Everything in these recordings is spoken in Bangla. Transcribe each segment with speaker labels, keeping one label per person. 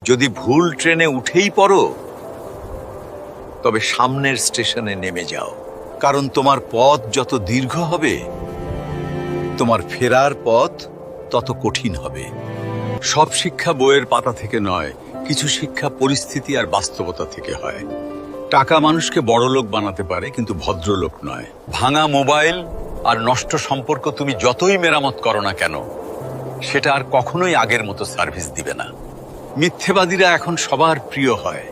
Speaker 1: যদি ভুল ট্রেনে উঠেই পড়ো, তবে সামনের স্টেশনে নেমে যাও, কারণ তোমার পথ যত দীর্ঘ হবে, তোমার ফেরার পথ তত কঠিন হবে। সব শিক্ষা বইয়ের পাতা থেকে নয়, কিছু শিক্ষা পরিস্থিতি আর বাস্তবতা থেকে হয়। টাকা মানুষকে বড়লোক বানাতে পারে, কিন্তু ভদ্রলোক নয়। ভাঙা মোবাইল আর নষ্ট সম্পর্ক তুমি যতই মেরামত করো না কেন, সেটা আর কখনোই আগের মতো সার্ভিস দিবে না। মিথ্যেবাদীরা এখন সবার প্রিয় হয়,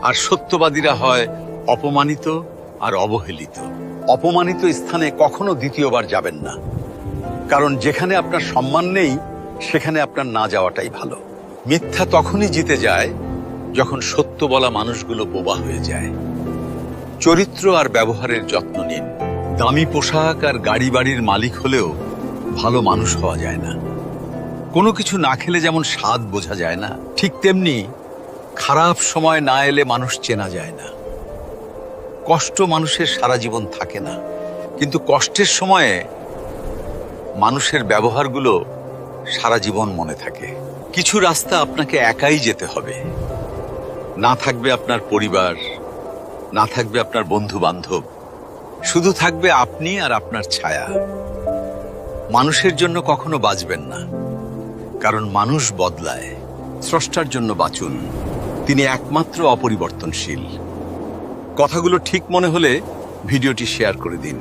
Speaker 1: আর সত্যবাদীরা হয় অপমানিত আর অবহেলিত। অপমানিত স্থানে কখনো দ্বিতীয়বার যাবেন না, কারণ যেখানে আপনার সম্মান নেই, সেখানে আপনার না যাওয়াটাই ভালো। মিথ্যা তখনই জিতে যায় যখন সত্য বলা মানুষগুলো বোবা হয়ে যায়। চরিত্র আর ব্যবহারের যত্ন নিন। দামি পোশাক আর গাড়ি বাড়ির মালিক হলেও ভালো মানুষ হওয়া যায় না। কোনো কিছু না খেলে যেমন স্বাদ বোঝা যায় না, ঠিক তেমনি খারাপ সময় না এলে মানুষ চেনা যায় না। কষ্ট মানুষের সারা জীবন থাকে না, কিন্তু কষ্টের সময়ে মানুষের ব্যবহারগুলো সারা জীবন মনে থাকে। কিছু রাস্তা আপনাকে একাই যেতে হবে। না থাকবে আপনার পরিবার, না থাকবে আপনার বন্ধু বান্ধব, শুধু থাকবে আপনি আর আপনার ছায়া। মানুষের জন্য কখনো বাঁচবেন না, কারণ মানুষ বদলায়। স্রষ্টার জন্য বাঁচুন, তিনি একমাত্র অপরিবর্তনশীল। কথাগুলো ঠিক মনে হলে ভিডিওটি শেয়ার করে দিন।